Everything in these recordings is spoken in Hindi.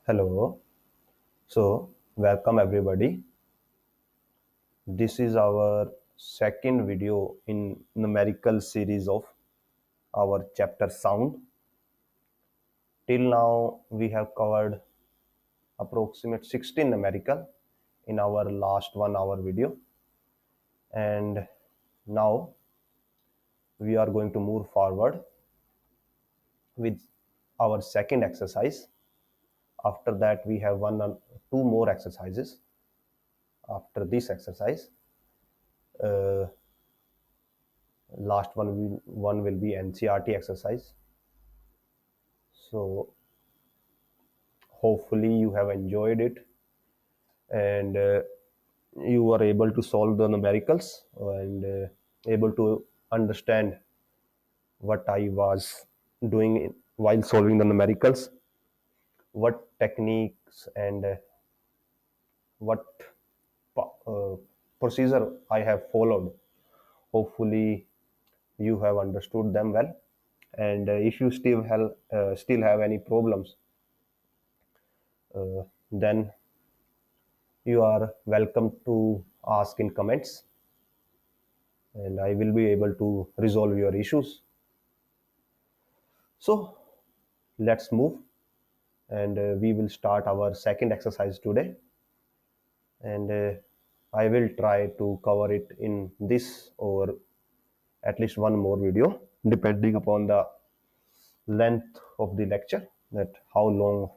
Hello. Welcome everybody. This is our second video in numerical series of our chapter sound. Till now, we have covered approximate 16 numerical in our last 1 hour video. And now we are going to move forward with our second exercise. After that, we have two more exercises. After this exercise, last one will be NCRT exercise. So hopefully you have enjoyed it and you are able to solve the numericals and able to understand what I was doing while solving the numericals, what techniques and what procedure I have followed. Hopefully you have understood them well, and if you still have any problems, then you are welcome to ask in comments, and I will be able to resolve your issues. So let's move, and we will start our second exercise today, and I will try to cover it in this or at least one more video depending upon the length of the lecture, that how long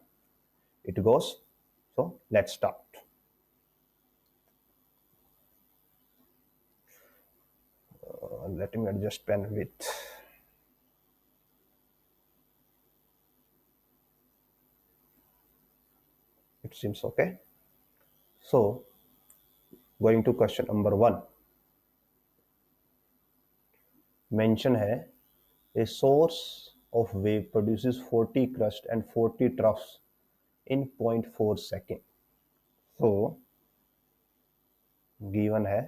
it goes. So let's start. Let me adjust pen width. It seems okay. So going to question number 1. Mention है a source of wave produces 40 crust and 40 troughs in 0.4 second. So given है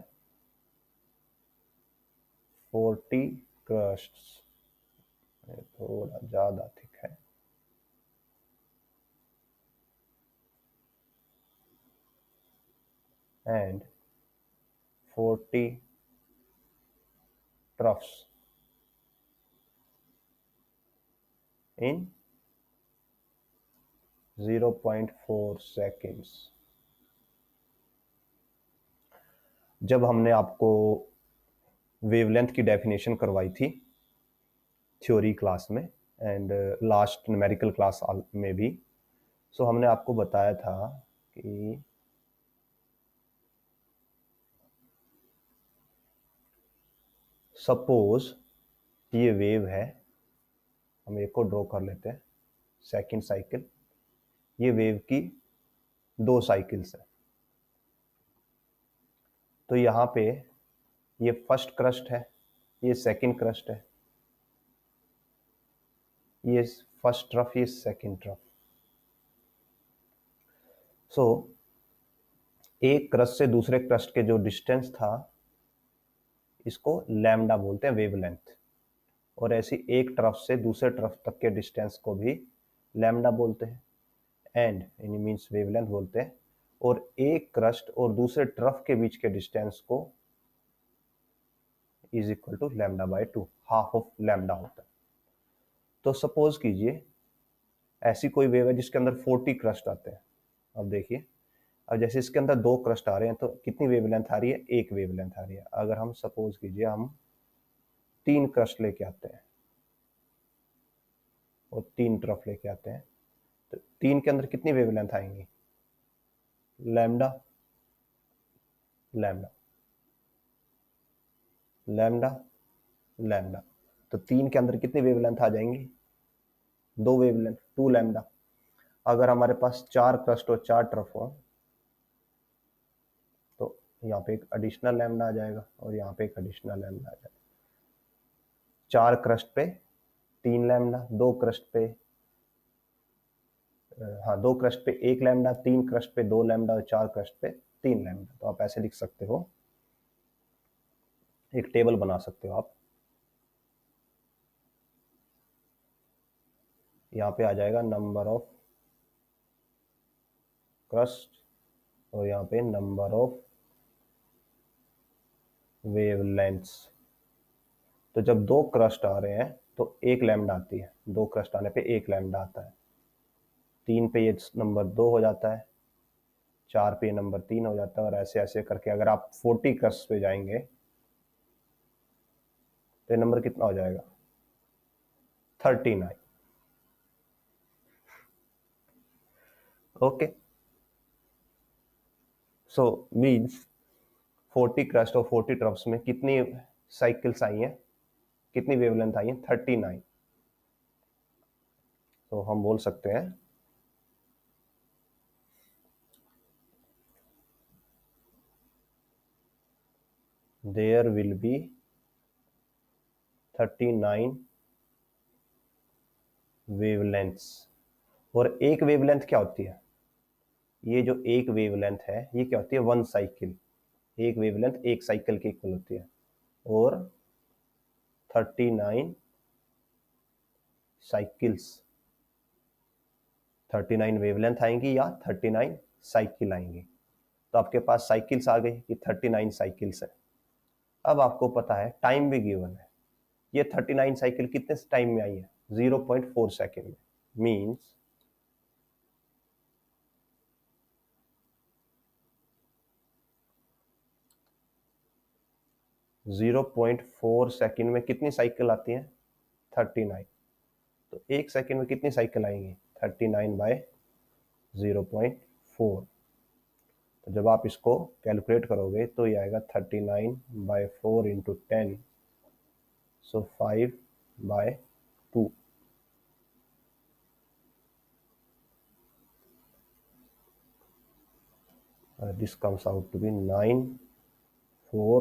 40 crusts, थोड़ा ज़्यादा थिक है, and 40 troughs in 0.4 seconds. जब हमने आपको वेवलेंथ की डेफिनेशन करवाई थी थ्योरी क्लास में एंड लास्ट न्यूमेरिकल क्लास में भी, सो हमने आपको बताया था कि सपोज ये वेव है, हम एक को ड्रॉ कर लेते हैं, सेकंड साइकिल, ये वेव की 2 साइकिल्स है। तो यहाँ पे ये फर्स्ट क्रस्ट है, ये सेकंड क्रस्ट है, ये फर्स्ट ट्रफ, ये सेकंड ट्रफ। सो एक क्रस्ट से दूसरे क्रस्ट के जो डिस्टेंस था, इसको लैम्डा बोलते हैं, वेवलेंथ। और ऐसी एक ट्रफ से दूसरे ट्रफ तक के डिस्टेंस को भी लैम्डा बोलते हैं, एंड यानी मीन्स वेवलेंथ बोलते हैं। और एक क्रस्ट और दूसरे ट्रफ के बीच के डिस्टेंस को is equal to lambda by 2, half of lambda होता है। तो सपोज कीजिए ऐसी कोई वेव है जिसके अंदर 40 क्रस्ट आते हैं। अब देखिए, अब जैसे इसके अंदर 2 क्रस्ट आ रहे हैं, तो कितनी वेवलेंथ आ रही है? एक वेवलेंथ आ रही है। अगर हम सपोज कीजिए हम 3 क्रस्ट लेके आते हैं और 3 ट्रफ लेके आते हैं, तो 3 के अंदर कितनी वेवलेंथ आएंगी? Lambda lambda lambda lambda. तो 3 के अंदर कितनी वेवलेंथ आ जाएंगी? 2 वेवलेंथ, 2 लैम्डा। अगर हमारे पास 4 क्रस्ट और 4 ट्रफ हो, तो यहाँ पे एक एडिशनल लैम्डा आ जाएगा और यहाँ पे एक एडिशनल लैम्डा आ जाएगा। 4 क्रस्ट पे 3 लैम्डा, 2 क्रस्ट पे 2 क्रस्ट पे 1 लैम्डा, 3 क्रस्ट पे 2 लैम्डा और 4 क्रस्ट पे 3 लैम्डा। तो आप ऐसे लिख सकते हो, एक टेबल बना सकते हो आप। यहाँ पे आ जाएगा नंबर ऑफ क्रस्ट और यहाँ पे नंबर ऑफ वेवलेंथ्स। तो जब दो क्रस्ट आ रहे हैं तो एक लैम्डा आती है, दो क्रस्ट आने पे एक लैम्डा आता है। 3 पे ये नंबर 2 हो जाता है, 4 पे ये नंबर 3 हो जाता है, और ऐसे ऐसे करके अगर आप 40 क्रस्ट पे जाएंगे तो ये नंबर कितना हो जाएगा, 39। ओके, सो मीन्स 40 क्रस्ट और 40 ट्रफ्स में कितनी साइकिल्स आई हैं, कितनी वेवलेंथ आई है, 39। तो हम बोल सकते हैं देयर विल बी 39 वेवलेंथ्स। और एक वेवलेंथ क्या होती है, ये जो एक वेवलेंथ है ये क्या होती है, 1 साइकिल। एक वेवलेंथ एक साइकिल की इक्वल होती है, और 39 साइकिल्स, 39 वेवलेंथ आएंगी या 39 साइकिल आएंगी। तो आपके पास साइकिल्स आ गई कि 39 साइकिल्स है। अब आपको पता है टाइम भी गिवन है, ये 39 साइकिल कितने टाइम में आई है, 0.4 सेकेंड में। मीन्स 0.4 सेकेंड में कितनी साइकिल आती है, 39। तो एक सेकेंड में कितनी साइकिल आएंगी, 39 बाय 0.4। तो जब आप इसको कैलकुलेट करोगे तो ये आएगा 39 by 4 into 10, so 5/2। This comes out to be 9, 4,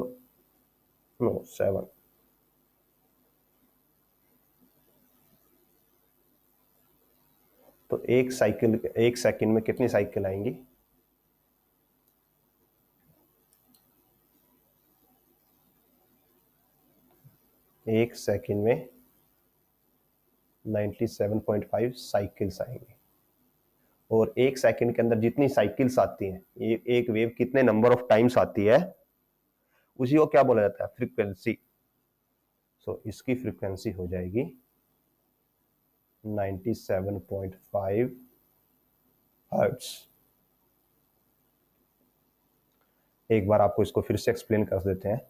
no 7। तो एक साइकिल, एक सेकंड में कितनी साइकिल आएंगी, एक सेकंड में 97.5 साइकिल्स आएंगी। और एक सेकंड के अंदर जितनी साइकिल्स आती हैं, एक वेव कितने नंबर ऑफ टाइम्स आती है, उसी को क्या बोला जाता है, फ्रीक्वेंसी। सो इसकी फ्रीक्वेंसी हो जाएगी 97.5 हर्ट्ज। एक बार आपको इसको फिर से एक्सप्लेन कर देते हैं।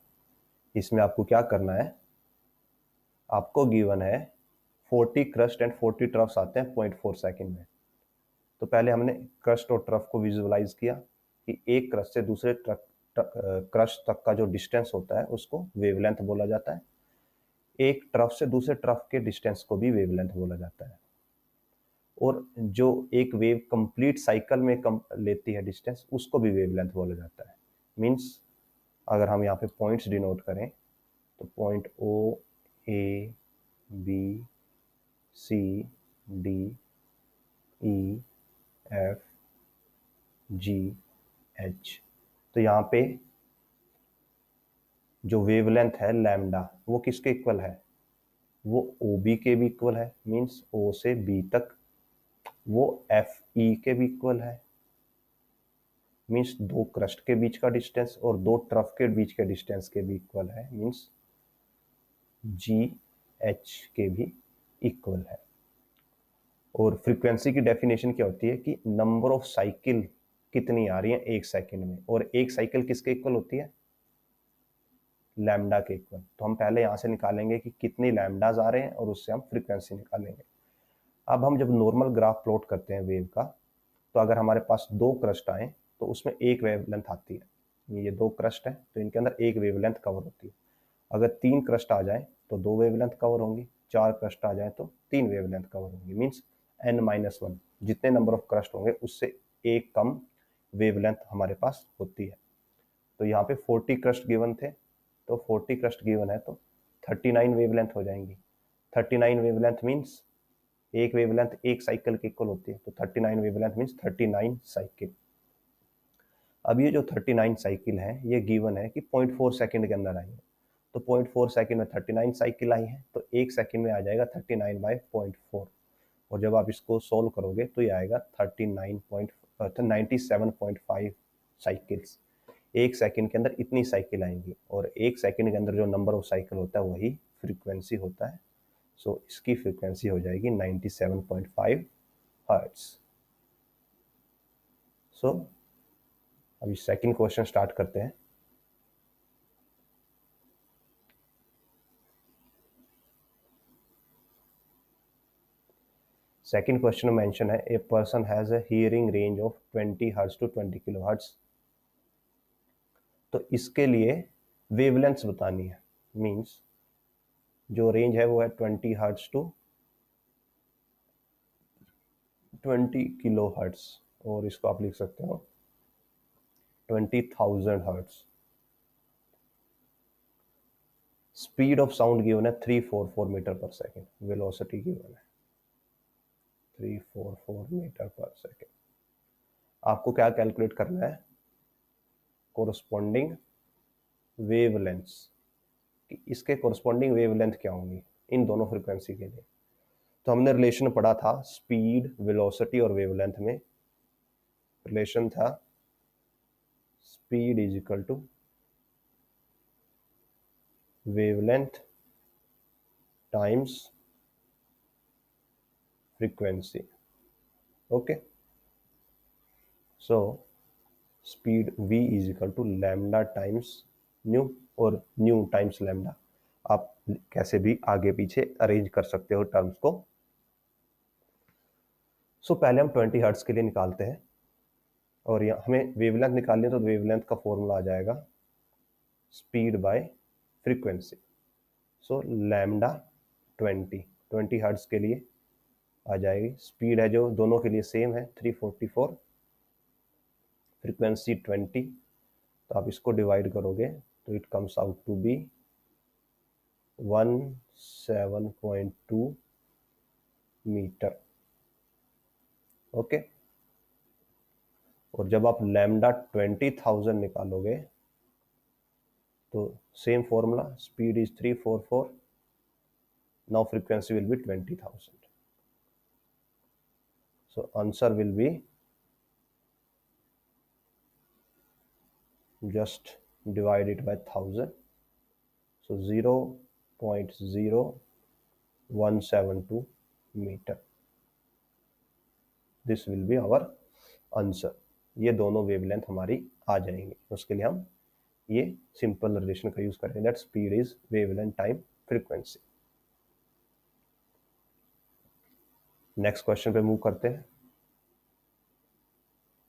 इसमें आपको क्या करना है, आपको गिवन है 40 क्रस्ट एंड 40 ट्रफ्स आते हैं 0.4 सेकेंड में। तो पहले हमने क्रस्ट और ट्रफ को विजुअलाइज किया कि एक क्रस्ट से दूसरे क्रस्ट तक का जो डिस्टेंस होता है उसको वेवलेंथ बोला जाता है। एक ट्रफ से दूसरे ट्रफ के डिस्टेंस को भी वेवलेंथ बोला जाता है। और जो एक वेव कंप्लीट साइकिल में लेती है डिस्टेंस, उसको भी वेवलेंथ बोला जाता है। मींस अगर हम यहाँ पे पॉइंट्स डिनोट करें तो पॉइंट ओ, ए, बी, सी, डी, ई, एफ, जी, एच। तो यहाँ पे जो वेवलेंथ है लैम्डा, वो किसके इक्वल है, वो ओ बी के भी इक्वल है। मींस ओ से बी तक वो एफ ई के भी इक्वल है। मींस दो क्रस्ट के बीच का डिस्टेंस और दो ट्रफ के बीच के डिस्टेंस के भी इक्वल है। मींस जी एच के भी इक्वल है। और फ्रीक्वेंसी की डेफिनेशन क्या होती है कि नंबर ऑफ साइकिल कितनी आ रही है एक सेकंड में, और एक साइकिल किसके इक्वल होती है, लैम्डा के इक्वल। तो हम पहले यहां से निकालेंगे कि कितनी लैम्डाज आ रहे हैं और उससे हम फ्रीक्वेंसी निकालेंगे। अब हम जब नॉर्मल ग्राफ प्लॉट करते हैं वेव का, तो अगर हमारे पास दो क्रस्ट आए तो उसमें एक वेवलेंथ आती है। ये दो क्रस्ट है तो इनके अंदर एक वेवलेंथ कवर होती है। अगर तीन क्रस्ट आ जाए तो दो वेवलेंथ कवर होंगी, चार क्रस्ट आ जाए तो तीन वेवलेंथ कवर होंगी। मीन्स n-1 जितने नंबर ऑफ क्रस्ट होंगे उससे एक कम वेवलेंथ हमारे पास होती है। तो यहाँ पे 40 क्रस्ट गिवन थे, तो 40 क्रस्ट गिवन है तो 39 वेवलेंथ हो जाएंगी। 39 वेवलेंथ मीन्स एक वेवलेंथ एक साइकिल के इक्वल होती है, तो 39 वेवलेंथ मीन्स 39 साइकिल। अब ये जो 39 साइकिल है ये गिवन है कि 0.4 सेकंड के अंदर आई है। तो 0.4 सेकंड में 39 साइकिल आई है, तो एक सेकंड में आ जाएगा 39 बाय 0.4। और जब आप इसको सोल्व करोगे तो ये आएगा 97.5 साइकिल्स। एक सेकंड के अंदर इतनी साइकिल आएंगी, और एक सेकंड के अंदर जो नंबर ऑफ साइकिल होता है वही फ्रीक्वेंसी होता है। सो इसकी फ्रीक्वेंसी हो जाएगी 97.5 हर्ट्ज। सो अभी सेकंड क्वेश्चन स्टार्ट करते हैं। सेकंड क्वेश्चन में मेंशन है a person has a hearing range of 20 hertz to 20 kilo hertz. तो इसके लिए वेवलेंथ्स बतानी है। मींस जो रेंज है वो है 20 हर्ट्ज टू 20 किलो हर्ट्ज, और इसको आप लिख सकते हो 20,000 hertz. Speed of sound given है 344 metre per second. Velocity given है 344 मीटर पर सेकेंड। आपको क्या कैलकुलेट करना है? कोरस्पॉन्डिंग वेवलेंथ्स, कि इसके कोरस्पॉन्डिंग वेवलेंथ क्या होंगी इन दोनों फ्रीक्वेंसी के लिए। तो हमने रिलेशन पढ़ा था स्पीड, वेलोसिटी और वेवलेंथ में। रिलेशन था speed is equal to wavelength times frequency. Okay, so speed v is equal to lambda times nu, और न्यू टाइम्स लैम्डा। आप कैसे भी आगे पीछे अरेंज कर सकते हो टर्म्स को। सो पहले हम 20 हर्ट्ज के लिए निकालते हैं, और यहाँ हमें वेवलेंथ निकालनी है, तो वेवलेंथ का फॉर्मूला आ जाएगा स्पीड बाय फ्रीक्वेंसी। सो लैम्डा 20 हर्ट्ज के लिए आ जाएगी। स्पीड है जो दोनों के लिए सेम है 344, फ्रीक्वेंसी 20, तो आप इसको डिवाइड करोगे तो it comes out to be 17.2 metre. Okay, और जब आप लैम्डा 20,000 निकालोगे तो same formula, speed is 344, now frequency will be 20,000। So answer will be just divide it by 1000, so 0.0172 meter. This will be our answer. ये दोनों वेवलेंथ हमारी आ जाएंगे। उसके लिए हम ये सिंपल रिलेशन का यूज करेंगे, that speed is wavelength time frequency. Next question पे मूव करते हैं।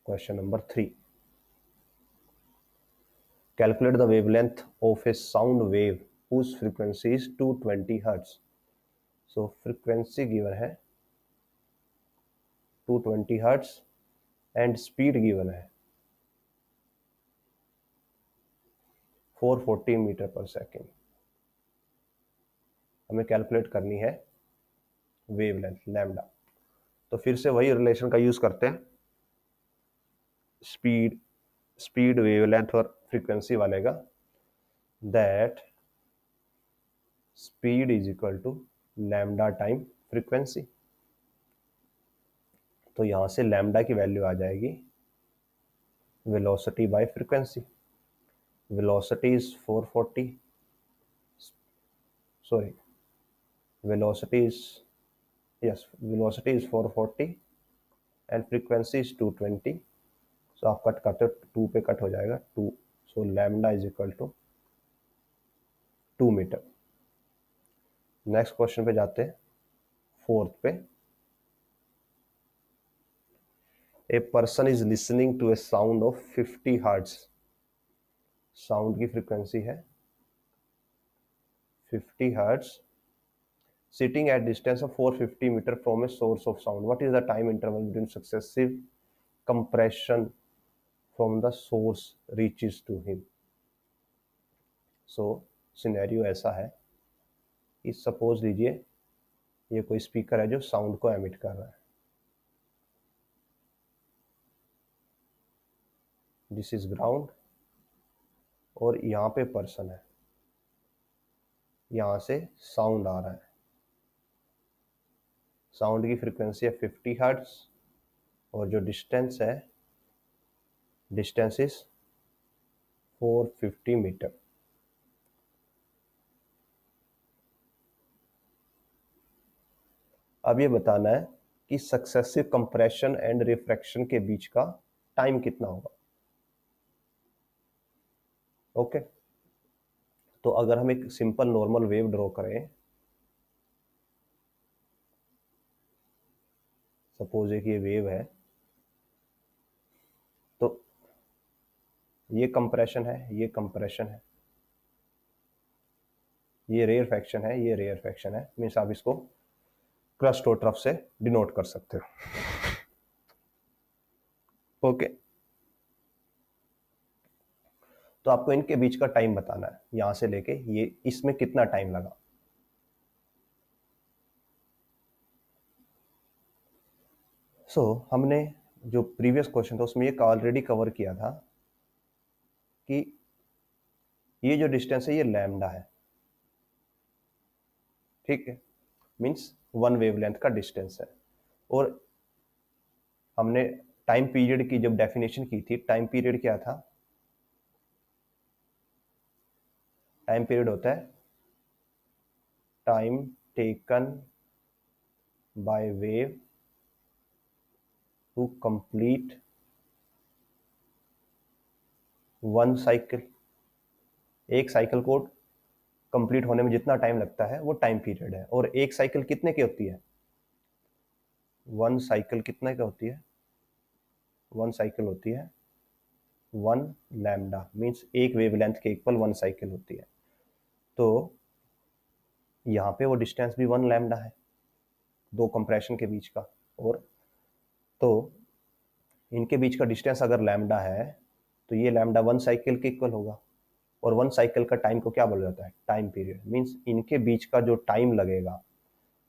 Question number 3, calculate the wavelength of a sound wave whose frequency is 220 hertz. So frequency given है 220 hertz and speed given है 440 मीटर पर सेकेंड। हमें कैलकुलेट करनी है वेवलेंथ लैम्डा। तो फिर से वही रिलेशन का यूज करते हैं, स्पीड वेवलेंथ और फ्रीक्वेंसी वाले का, that speed is equal to lambda time frequency. तो यहां से लैम्डा की वैल्यू आ जाएगी velocity by frequency. Velocity is 440, sorry velocity is, yes velocity is 440 and frequency is 220। So आप कट करते हो 2 पे कट हो जाएगा 2, so lambda is equal to 2 metre. Next question पे जाते हैं, फोर्थ पे। A person is listening to a sound of 50 hertz. Sound की फ्रीक्वेंसी है 50 hertz, sitting at distance of 450 meter from a source of sound. What is the time interval between successive compression from the source reaches to him? So scenario ऐसा है कि सपोज लीजिए ये कोई स्पीकर है जो साउंड को एमिट कर रहा है। दिस इज ग्राउंड, और यहाँ पे पर्सन है, यहाँ से साउंड आ रहा है। साउंड की फ्रीक्वेंसी है 50 हर्ट्ज और जो डिस्टेंस है, डिस्टेंस इज 450 मीटर। अब ये बताना है कि सक्सेसिव कंप्रेशन एंड रिफ्रैक्शन के बीच का टाइम कितना होगा। ओके, तो अगर हम एक सिंपल नॉर्मल वेव ड्रॉ करें, सपोज एक ये वेव है, तो ये कंप्रेशन है, ये कंप्रेशन है, ये रेयरफैक्शन है, ये रेयरफैक्शन है। मीन्स आप इसको क्रस्ट और ट्रफ से डिनोट कर सकते हो। ओके, तो आपको इनके बीच का टाइम बताना है, यहां से लेके ये इसमें कितना टाइम लगा। हमने जो प्रीवियस क्वेश्चन था उसमें ये ऑलरेडी कवर किया था कि ये जो डिस्टेंस है ये लैम्डा है, ठीक है, मीन्स वन वेवलेंथ का डिस्टेंस है। और हमने टाइम पीरियड की जब डेफिनेशन की थी, टाइम पीरियड क्या था? टाइम पीरियड होता है time taken by wave to complete one cycle. एक साइकिल को कंप्लीट होने में जितना टाइम लगता है वो टाइम पीरियड है। और एक साइकिल कितने की होती है? वन साइकिल कितने का होती है? वन साइकिल होती है वन लैम्डा, मीन्स एक वेवलेंथ के इक्वल वन साइकिल होती है। तो यहाँ पे वो डिस्टेंस भी वन लैम्डा है, दो कंप्रेशन के बीच का। और तो इनके बीच का डिस्टेंस अगर लैम्डा है तो ये लैम्डा वन साइकिल के इक्वल होगा। और वन साइकिल का टाइम को क्या बोला जाता है? Time period. मीन्स इनके बीच का जो टाइम लगेगा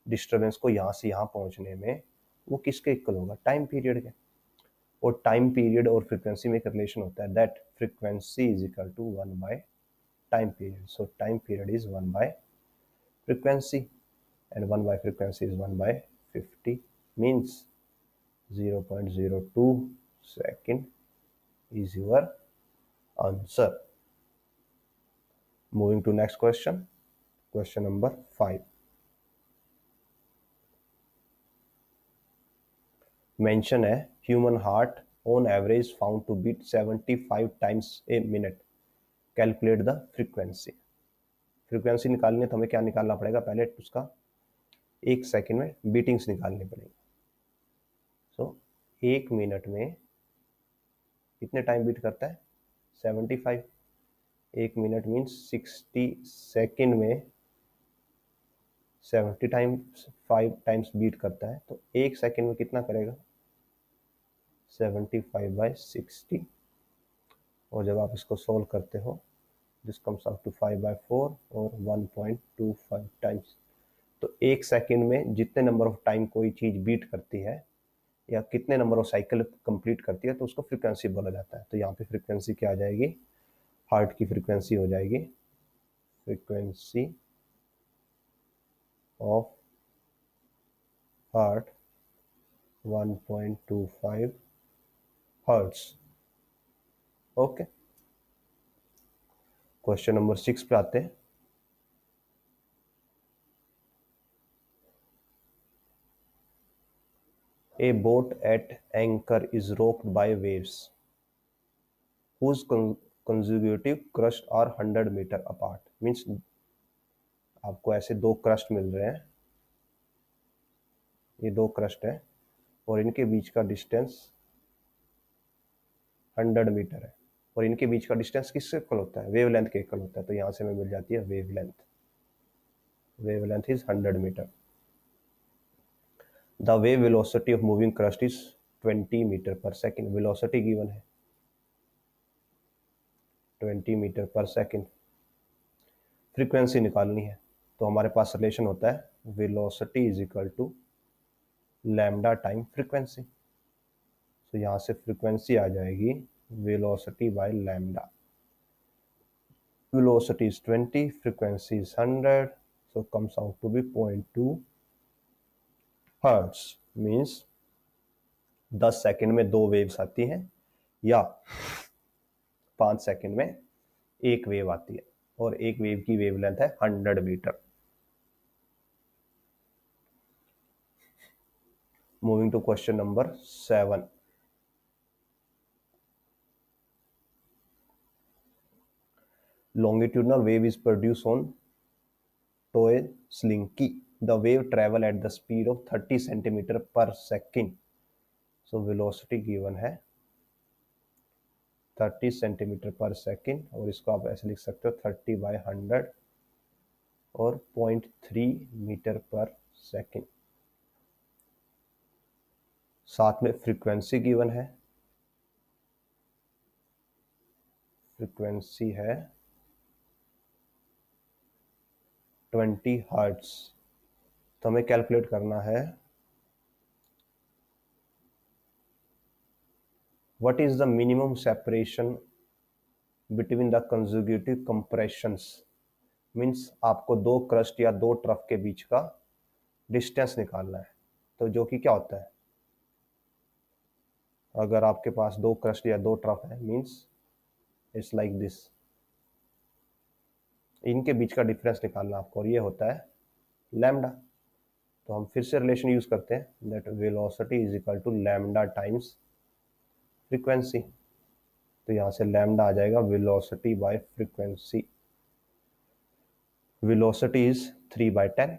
डिस्टर्बेंस को यहाँ से यहाँ पहुँचने में, वो किसके इक्वल होगा? टाइम पीरियड के। और टाइम पीरियड और फ्रीक्वेंसी में एक रिलेशन होता है, that frequency is equal to one by time period. So time period is one by frequency and 1 by frequency is 1 by 50, means 0.02 second is your answer. Moving to next question, question number 5. Mention a human heart on average found to beat 75 times a minute. Calculate the frequency. Frequency निकालनी है तो हमें क्या निकालना पड़ेगा? पहले उसका एक सेकंड में बीटिंग्स निकालनी पड़ेगी। एक मिनट में कितने टाइम बीट करता है? 75। एक मिनट मीन्स 60 सेकेंड में 70 टाइम्स 5 टाइम्स बीट करता है, तो एक सेकेंड में कितना करेगा? 75/60। और जब आप इसको सोल्व करते हो, दिस कम्स आउट टू 5/4 और 1.25 टाइम्स। तो एक सेकेंड में जितने नंबर ऑफ टाइम कोई चीज़ बीट करती है या कितने नंबर ऑफ साइकिल कंप्लीट करती है, तो उसको फ्रीक्वेंसी बोला जाता है। तो यहाँ पे फ्रीक्वेंसी क्या आ जाएगी? हार्ट की फ्रीक्वेंसी हो जाएगी frequency of heart 1.25 hertz. Okay, question number 6 पे आते हैं। A boat at anchor is rocked by waves whose consecutive crust are 100 metre apart. Means आपको ऐसे दो क्रस्ट मिल रहे हैं, ये दो क्रस्ट है और इनके बीच का डिस्टेंस 100 मीटर है। और इनके बीच का डिस्टेंस किससे इक्वल होता है? वेवलेंथ के इक्वल होता है। तो यहाँ से हमें मिल जाती है wavelength. Wavelength is 100 metre. The wave velocity of moving crust is 20 metre per second. Velocity given है 20 मीटर पर सेकेंड। फ्रीक्वेंसी निकालनी है तो हमारे पास रिलेशन होता है velocity is equal to lambda time frequency. तो यहाँ से फ्रीक्वेंसी आ जाएगी velocity by lambda. velocity is 20, frequency is 100, so comes out to be 0.2 hertz means 10 second में 2 वेव्स आती हैं या 5 सेकंड में एक वेव आती है, और एक वेव की वेवलेंथ है 100 metre. Moving to question number 7। Longitudinal wave is produced on toy slinky. The wave travel at the speed of 30 centimeter per second. So velocity given है 30 सेंटीमीटर पर सेकेंड, और इसको आप ऐसे लिख सकते हो 30/100 और 0.3 मीटर पर सेकेंड। साथ में फ्रीक्वेंसी गिवन है, फ्रीक्वेंसी है 20 हर्ट्ज। तो हमें कैलकुलेट करना है what is the minimum separation between the consecutive compressions. Means आपको दो क्रस्ट या दो ट्रफ के बीच का डिस्टेंस निकालना है। तो जो कि क्या होता है, अगर आपके पास दो क्रस्ट या दो ट्रफ है मीन्स इट्स लाइक दिस, इनके बीच का डिफरेंस निकालना आपको, और ये होता है लैम्डा। तो हम फिर से रिलेशन यूज करते हैं, that velocity is equal to lambda times frequency. तो यहां से लैम्डा आ जाएगा velocity by frequency. Velocity is 3/10,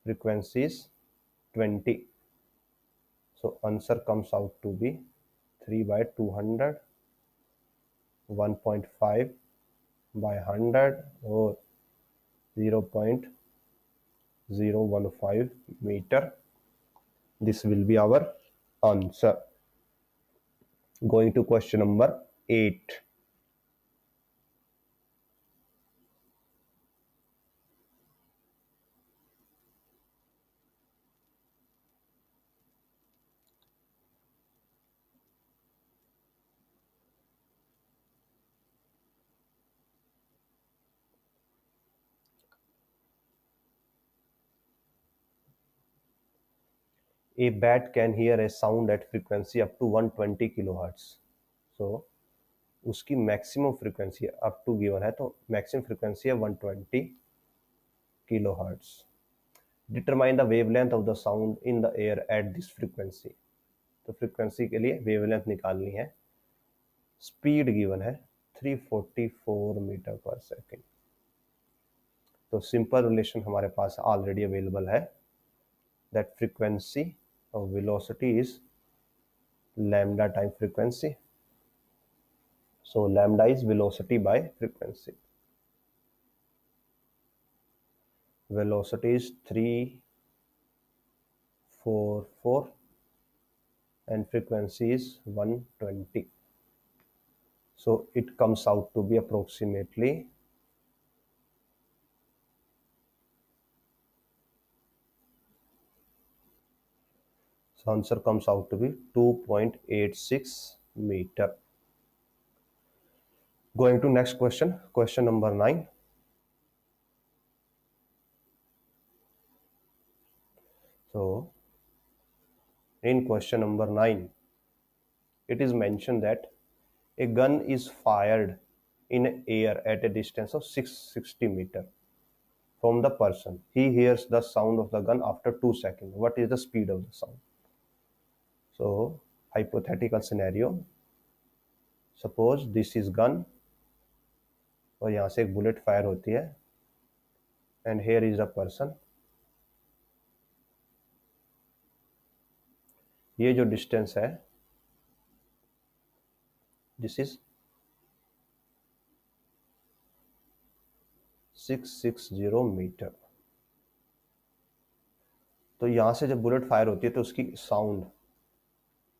frequency is 20. So answer comes out to be 3/200, 1.5/100 or 0.015 meter. This will be our answer. Going to question number 8. A bat can hear a sound at frequency up to 120 kilohertz. So उसकी maximum frequency up to given है, तो मैक्सिमम फ्रीक्वेंसी है 120 kilohertz. Determine the wavelength of the sound in the air at this frequency. तो फ्रीक्वेंसी के लिए वेवलेंथ निकालनी है। स्पीड गिवन है 344 मीटर पर सेकेंड। तो सिंपल रिलेशन हमारे पास ऑलरेडी अवेलेबल है, दैट फ्रीक्वेंसी और velocity is lambda time frequency. So lambda is velocity by frequency. Velocity is 344 and frequency is 120. So it comes out to be approximately 2.86 meter. Going to next question, question number 9. So in question number 9, it is mentioned that a gun is fired in air at a distance of 660 meter from the person. He hears the sound of the gun after 2 seconds. What is the speed of the sound? So hypothetical scenario, suppose this is gun और यहाँ से एक बुलेट फायर होती है, and here is a person. ये जो डिस्टेंस है दिस इज 660 मीटर। तो यहाँ से जब बुलेट फायर होती है तो उसकी साउंड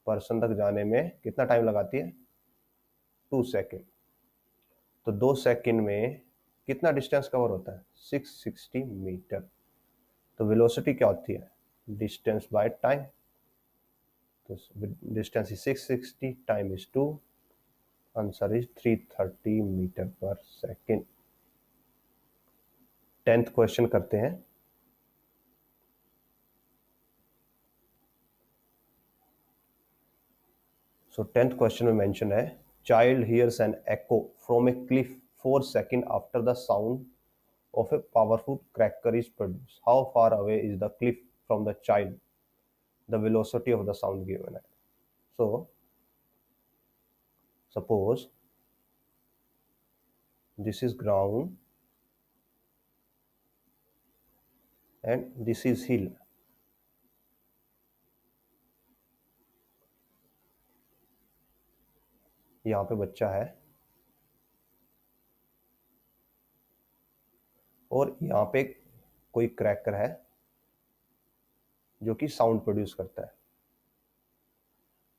पर्सन तक जाने में कितना टाइम लगाती है, 2 सेकेंड। तो 2 सेकेंड में कितना डिस्टेंस कवर होता है, 660 मीटर। तो वेलोसिटी क्या होती है, डिस्टेंस बाय टाइम। तो distance is 660, time is 2, answer is 330 metre per second. 10th question करते हैं। सो 10th क्वेश्चन में मेंशन है child hears an echo from a cliff 4 seconds after the sound of a powerful cracker is produced. How far away is the cliff from the child? The velocity of the sound given. So, suppose this is ground and this is hill. यहाँ पे बच्चा है और यहाँ पे कोई क्रैकर है जो कि साउंड प्रोड्यूस करता है।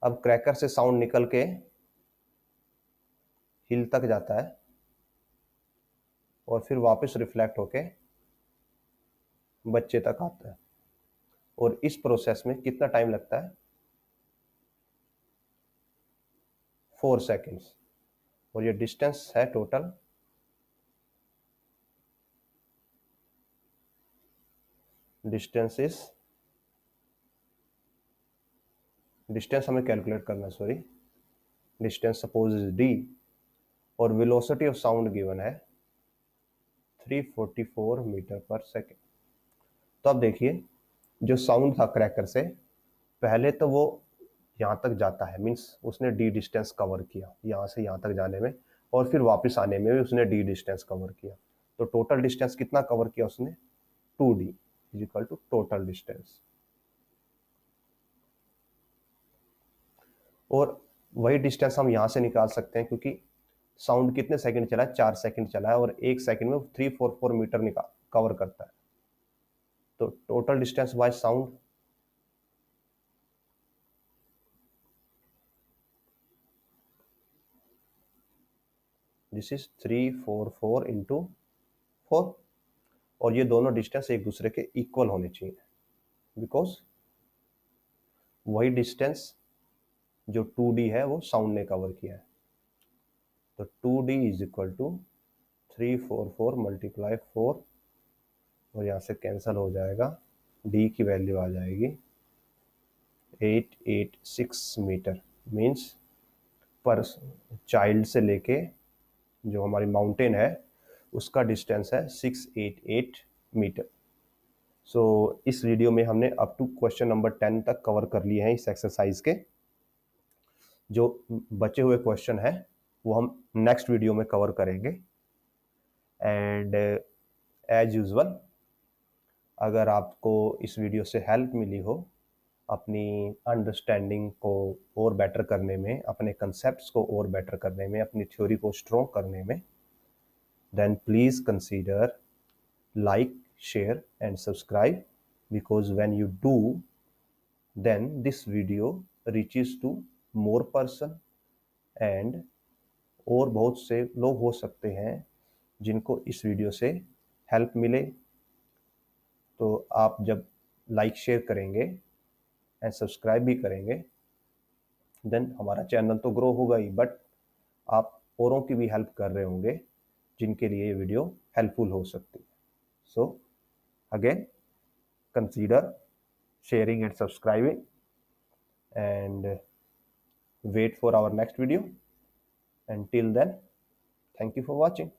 अब क्रैकर से साउंड निकल के हिल तक जाता है और फिर वापस रिफ्लेक्ट होके बच्चे तक आता है और इस प्रोसेस में कितना टाइम लगता है? 4 seconds। और ये डिस्टेंस है टोटल डिस्टेंस हमें कैलकुलेट करना है, sorry distance suppose is D और वेलोसिटी ऑफ साउंड गिवन है 344 मीटर पर सेकेंड। तो अब देखिए जो साउंड था क्रैकर से पहले तो वो यहाँ तक जाता है, मीन्स उसने डी डिस्टेंस कवर किया यहाँ से यहाँ तक जाने में और फिर वापस आने में भी उसने डी डिस्टेंस कवर किया। तो टोटल डिस्टेंस कितना कवर किया उसने? 2d is equal to total distance. और वही डिस्टेंस हम यहाँ से निकाल सकते हैं क्योंकि साउंड कितने सेकंड चला है? 4 सेकंड चला है और 1 सेकंड में 344 मीटर निकाल कवर करता है। तो total distance by sound this is 344 into 4 और ये दोनों डिस्टेंस एक दूसरे के इक्वल होने चाहिए बिकॉज वही डिस्टेंस जो 2d है वो साउंड ने कवर किया है। तो 2d is equal to 344 multiply 4 और यहाँ से कैंसिल हो जाएगा, d की वैल्यू आ जाएगी 886 मीटर। मीन्स पर चाइल्ड से लेके जो हमारी माउंटेन है उसका डिस्टेंस है 688 मीटर। सो इस वीडियो में हमने अप टू क्वेश्चन नंबर 10 तक कवर कर लिए हैं इस एक्सरसाइज के। जो बचे हुए क्वेश्चन है वो हम नेक्स्ट वीडियो में कवर करेंगे। एंड एज यूजुअल अगर आपको इस वीडियो से हेल्प मिली हो अपनी अंडरस्टैंडिंग को और बेटर करने में, अपने कंसेप्ट्स को और बेटर करने में, अपनी थ्योरी को स्ट्रॉन्ग करने में, then please consider like, share and subscribe because when you do then this video reaches to more person and और बहुत से लोग हो सकते हैं जिनको इस वीडियो से हेल्प मिले। तो आप जब लाइक शेयर करेंगे एंड सब्सक्राइब भी करेंगे देन हमारा चैनल तो ग्रो होगा ही, बट आप औरों की भी हेल्प कर रहे होंगे जिनके लिए ये वीडियो हेल्पफुल हो सकती है। So again consider sharing and subscribing and wait for our next video. Until then, thank you for watching.